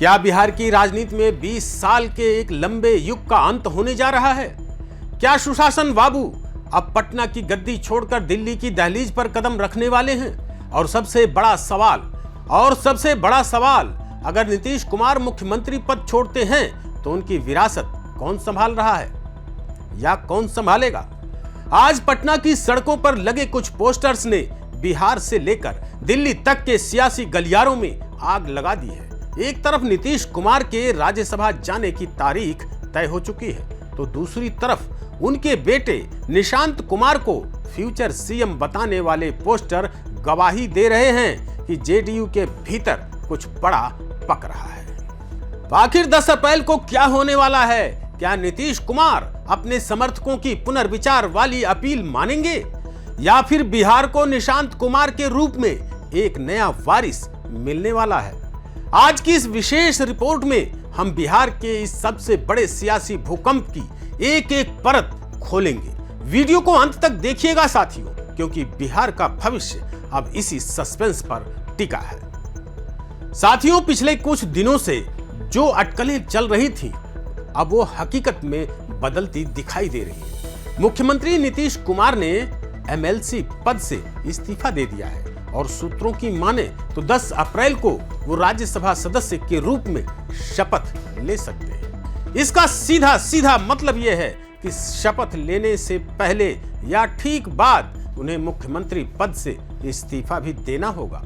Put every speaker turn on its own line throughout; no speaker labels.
क्या बिहार की राजनीति में 20 साल के एक लंबे युग का अंत होने जा रहा है? क्या सुशासन बाबू अब पटना की गद्दी छोड़कर दिल्ली की दहलीज पर कदम रखने वाले हैं? और सबसे बड़ा सवाल, अगर नीतीश कुमार मुख्यमंत्री पद छोड़ते हैं तो उनकी विरासत कौन संभाल रहा है या कौन संभालेगा? आज पटना की सड़कों पर लगे कुछ पोस्टर्स ने बिहार से लेकर दिल्ली तक के सियासी गलियारों में आग लगा दी है। एक तरफ नीतीश कुमार के राज्यसभा जाने की तारीख तय हो चुकी है, तो दूसरी तरफ उनके बेटे निशांत कुमार को फ्यूचर सीएम बताने वाले पोस्टर गवाही दे रहे हैं कि जेडीयू के भीतर कुछ बड़ा पक रहा है। तो आखिर 10 अप्रैल को क्या होने वाला है? क्या नीतीश कुमार अपने समर्थकों की पुनर्विचार वाली अपील मानेंगे या फिर बिहार को निशांत कुमार के रूप में एक नया वारिस मिलने वाला है? आज की इस विशेष रिपोर्ट में हम बिहार के इस सबसे बड़े सियासी भूकंप की एक एक परत खोलेंगे। वीडियो को अंत तक देखिएगा साथियों, क्योंकि बिहार का भविष्य अब इसी सस्पेंस पर टिका है। साथियों, पिछले कुछ दिनों से जो अटकलें चल रही थी, अब वो हकीकत में बदलती दिखाई दे रही है। मुख्यमंत्री नीतीश कुमार ने एमएलसी पद से इस्तीफा दे दिया है और सूत्रों की माने तो 10 अप्रैल को वो राज्यसभा सदस्य के रूप में शपथ ले सकते हैं। इसका सीधा मतलब यह है कि शपथ लेने से पहले या ठीक बाद उन्हें मुख्यमंत्री पद से इस्तीफा भी देना होगा।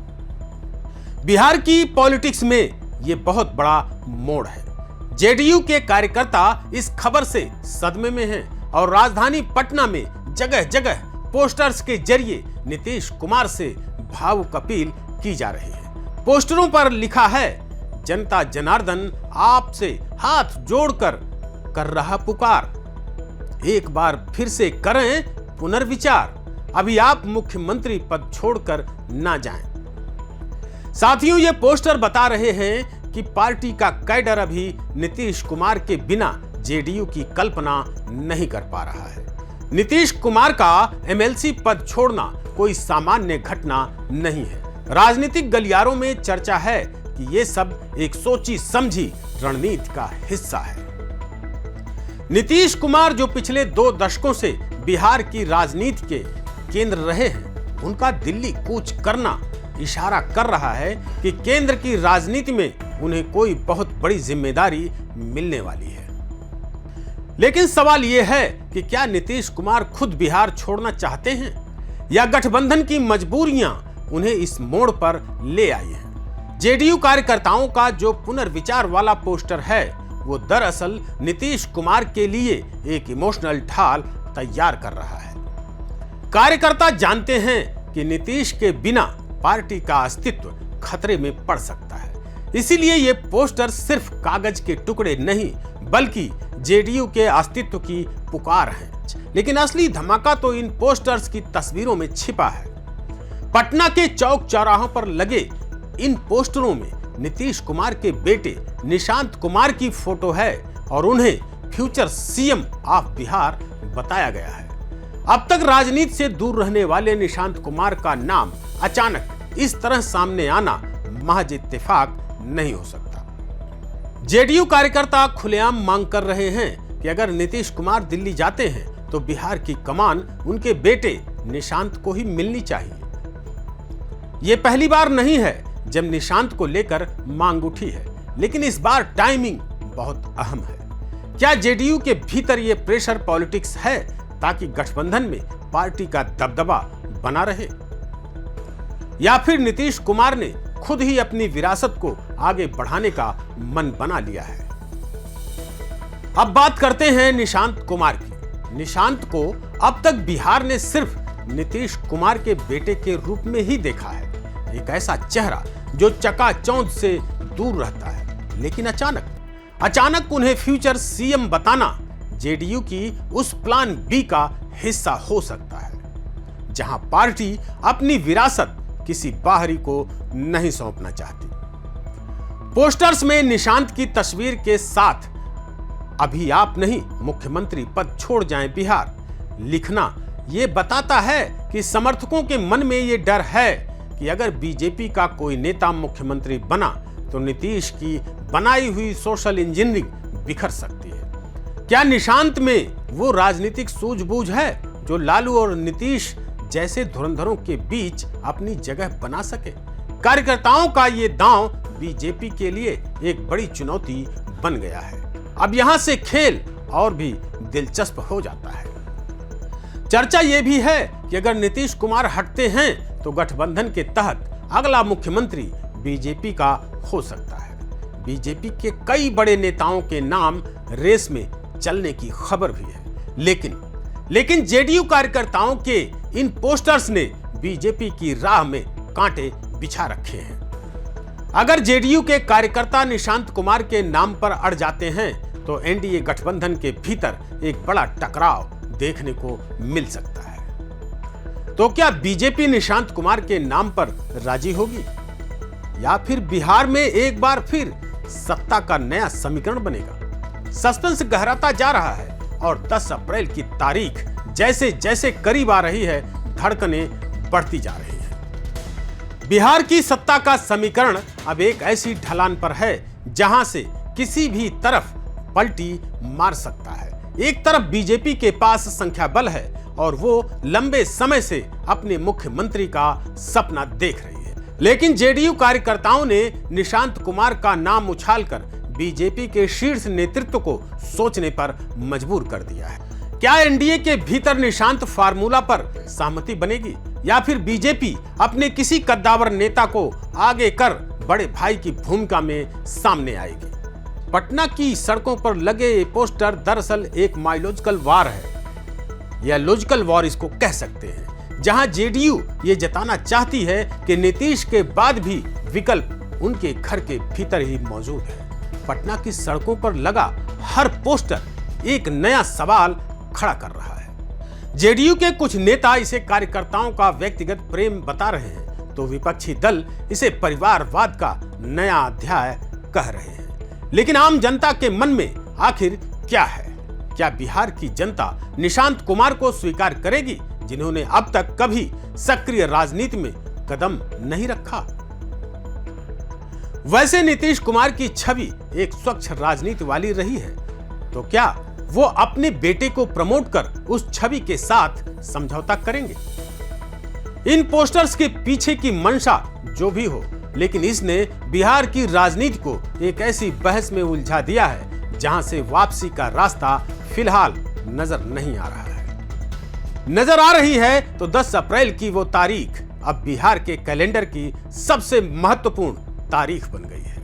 बिहार की पॉलिटिक्स में यह बहुत बड़ा मोड़ है। जेडीयू के कार्यकर्ता इस खबर से सदमे में हैं और राजधानी पटना में जगह जगह पोस्टर्स के जरिए नीतीश कुमार से भावुक अपील की जा रही है। पोस्टरों पर लिखा है, जनता जनार्दन आपसे हाथ जोड़कर कर रहा पुकार, एक बार फिर से करें पुनर्विचार, अभी आप मुख्यमंत्री पद छोड़कर ना जाएं। साथियों, ये पोस्टर बता रहे हैं कि पार्टी का कैडर अभी नीतीश कुमार के बिना जेडीयू की कल्पना नहीं कर पा रहा है। नीतीश कुमार का एमएलसी पद छोड़ना कोई सामान्य घटना नहीं है। राजनीतिक गलियारों में चर्चा है कि यह सब एक सोची समझी रणनीति का हिस्सा है। नीतीश कुमार जो पिछले 2 दशकों से बिहार की राजनीति के केंद्र रहे हैं, उनका दिल्ली कूच करना इशारा कर रहा है कि केंद्र की राजनीति में उन्हें कोई बहुत बड़ी जिम्मेदारी मिलने वाली है। लेकिन सवाल यह है कि क्या नीतीश कुमार खुद बिहार छोड़ना चाहते हैं या गठबंधन की मजबूरियां उन्हें इस मोड़ पर ले आई हैं? जेडीयू कार्यकर्ताओं का जो पुनर्विचार वाला पोस्टर है, वो दरअसल नीतीश कुमार के लिए एक इमोशनल ढाल तैयार कर रहा है। कार्यकर्ता जानते हैं कि नीतीश के बिना पार्टी का अस्तित्व खतरे में पड़ सकता है। इसीलिए ये पोस्टर सिर्फ कागज के टुकड़े नहीं, बल्कि जेडीयू के अस्तित्व की पुकार है। लेकिन असली धमाका तो इन पोस्टर्स की तस्वीरों में छिपा है। पटना के चौक चौराहों पर लगे इन पोस्टरों में नीतीश कुमार के बेटे निशांत कुमार की फोटो है और उन्हें फ्यूचर सीएम ऑफ बिहार बताया गया है। अब तक राजनीति से दूर रहने वाले निशांत कुमार का नाम अचानक इस तरह सामने आना महज इत्तेफाक नहीं हो सकता। जेडीयू कार्यकर्ता खुलेआम मांग कर रहे हैं कि अगर नीतीश कुमार दिल्ली जाते हैं तो बिहार की कमान उनके बेटे निशांत को ही मिलनी चाहिए। यह पहली बार नहीं है जब निशांत को लेकर मांग उठी है, लेकिन इस बार टाइमिंग बहुत अहम है। क्या जेडीयू के भीतर यह प्रेशर पॉलिटिक्स है ताकि गठबंधन में पार्टी का दबदबा बना रहे, या फिर नीतीश कुमार ने खुद ही अपनी विरासत को आगे बढ़ाने का मन बना लिया है? अब बात करते हैं निशांत कुमार की। निशांत को अब तक बिहार ने सिर्फ नीतीश कुमार के बेटे के रूप में ही देखा है, एक ऐसा चेहरा जो चकाचौंध से दूर रहता है। लेकिन अचानक उन्हें फ्यूचर सीएम बताना जेडीयू की उस प्लान बी का हिस्सा हो सकता है, जहां पार्टी अपनी विरासत किसी बाहरी को नहीं सौंपना चाहती। पोस्टर्स में निशांत की तस्वीर के साथ अभी आप नहीं मुख्यमंत्री पद छोड़ जाएं बिहार लिखना यह बताता है कि समर्थकों के मन में यह डर है कि अगर बीजेपी का कोई नेता मुख्यमंत्री बना तो नीतीश की बनाई हुई सोशल इंजीनियरिंग बिखर सकती है। क्या निशांत में वो राजनीतिक सूझबूझ है जो लालू और नीतीश जैसे धुरंधरों के बीच अपनी जगह बना सके? कार्यकर्ताओं का ये दांव बीजेपी के लिए एक बड़ी चुनौती बन गया है। अब यहां से खेल और भी दिलचस्प हो जाता है। चर्चा यह भी है कि अगर नीतीश कुमार हटते हैं तो गठबंधन के तहत अगला मुख्यमंत्री बीजेपी का हो सकता है। बीजेपी के कई बड़े नेताओं के नाम रेस में चलने की खबर भी है, लेकिन जेडीयू कार्यकर्ताओं के इन पोस्टर्स ने बीजेपी की राह में कांटे बिछा रखे हैं। अगर जेडीयू के कार्यकर्ता निशांत कुमार के नाम पर अड़ जाते हैं तो एनडीए गठबंधन के भीतर एक बड़ा टकराव देखने को मिल सकता है। तो क्या बीजेपी निशांत कुमार के नाम पर राजी होगी या फिर बिहार में एक बार फिर सत्ता का नया समीकरण बनेगा? सस्पेंस गहराता जा रहा है और 10 अप्रैल की तारीख जैसे जैसे करीब आ रही है, धड़कनें बढ़ती जा रही हैं। बिहार की सत्ता का समीकरण अब एक ऐसी ढलान पर है जहां से किसी भी तरफ पलटी मार सकता है। एक तरफ बीजेपी के पास संख्या बल है और वो लंबे समय से अपने मुख्यमंत्री का सपना देख रही है, लेकिन जेडीयू कार्यकर्ताओं ने निशांत कुमार का नाम उछालकर बीजेपी के शीर्ष नेतृत्व को सोचने पर मजबूर कर दिया है। क्या एनडीए के भीतर निशांत फार्मूला पर सहमति बनेगी या फिर बीजेपी अपने किसी कद्दावर नेता को आगे कर बड़े भाई की भूमिका में सामने आएगी? पटना की सड़कों पर लगे ये पोस्टर दरअसल एक माइलोजिकल वार है, या लॉजिकल वॉर इसको कह सकते हैं, जहां जेडीयू ये जताना चाहती है कि नीतीश के बाद भी विकल्प उनके घर के भीतर ही मौजूद है। पटना की सड़कों पर लगा हर पोस्टर एक नया सवाल खड़ा कर रहा है। जेडीयू के कुछ नेता इसे कार्यकर्ताओं का व्यक्तिगत प्रेम बता रहे हैं, तो विपक्षी दल इसे परिवारवाद का नया अध्याय कह रहे हैं। लेकिन आम जनता के मन में आखिर क्या है? क्या बिहार की जनता निशांत कुमार को स्वीकार करेगी, जिन्होंने अब तक कभी सक्रिय राजनीति में कदम नहीं रखा? वैसे नीतीश कुमार की छवि एक स्वच्छ राजनीति वाली रही है, तो क्या वो अपने बेटे को प्रमोट कर उस छवि के साथ समझौता करेंगे? इन पोस्टर्स के पीछे की मंशा जो भी हो, लेकिन इसने बिहार की राजनीति को एक ऐसी बहस में उलझा दिया है जहां से वापसी का रास्ता फिलहाल नजर नहीं आ रहा है। नजर आ रही है तो 10 अप्रैल की वो तारीख अब बिहार के कैलेंडर की सबसे महत्वपूर्ण तारीख बन गई है।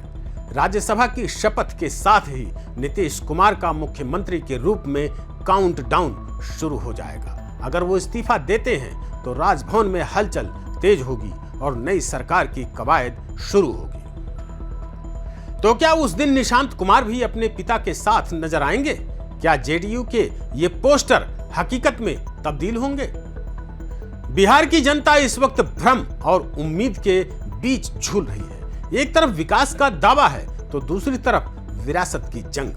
राज्यसभा की शपथ के साथ ही नीतीश कुमार का मुख्यमंत्री के रूप में काउंटडाउन शुरू हो जाएगा। अगर वो इस्तीफा देते हैं तो राजभवन में हलचल तेज होगी और नई सरकार की कवायद शुरू होगी। तो क्या उस दिन निशांत कुमार भी अपने पिता के साथ नजर आएंगे? क्या जेडीयू के ये पोस्टर हकीकत में तब्दील होंगे? बिहार की जनता इस वक्त भ्रम और उम्मीद के बीच झूल रही है। एक तरफ विकास का दावा है तो दूसरी तरफ विरासत की जंग।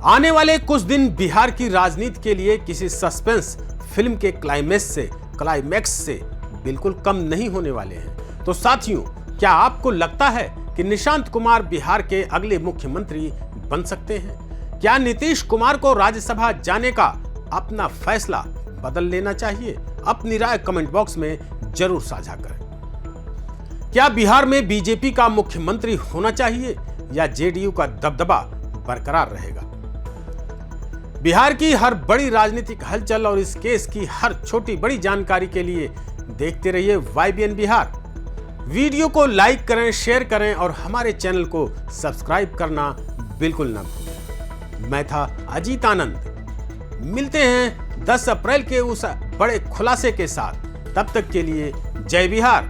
आने वाले कुछ दिन बिहार की राजनीति के लिए किसी सस्पेंस फिल्म के क्लाइमैक्स से बिल्कुल कम नहीं होने वाले हैं। तो साथियों, क्या आपको लगता है कि निशांत कुमार बिहार के अगले मुख्यमंत्री बन सकते हैं? क्या नीतीश कुमार को राज्यसभा जाने का अपना फैसला बदल लेना चाहिए? अपनी राय कमेंट बॉक्स में जरूर साझा करें। क्या बिहार में बीजेपी का मुख्यमंत्री होना चाहिए या जेडीयू का दबदबा बरकरार रहेगा? बिहार की हर बड़ी राजनीतिक हलचल और इस केस की हर छोटी बड़ी जानकारी के लिए देखते रहिए YBN बिहार। वीडियो को लाइक करें, शेयर करें और हमारे चैनल को सब्सक्राइब करना बिल्कुल ना भूलें। मैं था अजीत आनंद। मिलते हैं 10 अप्रैल के उस बड़े खुलासे के साथ। तब तक के लिए जय बिहार।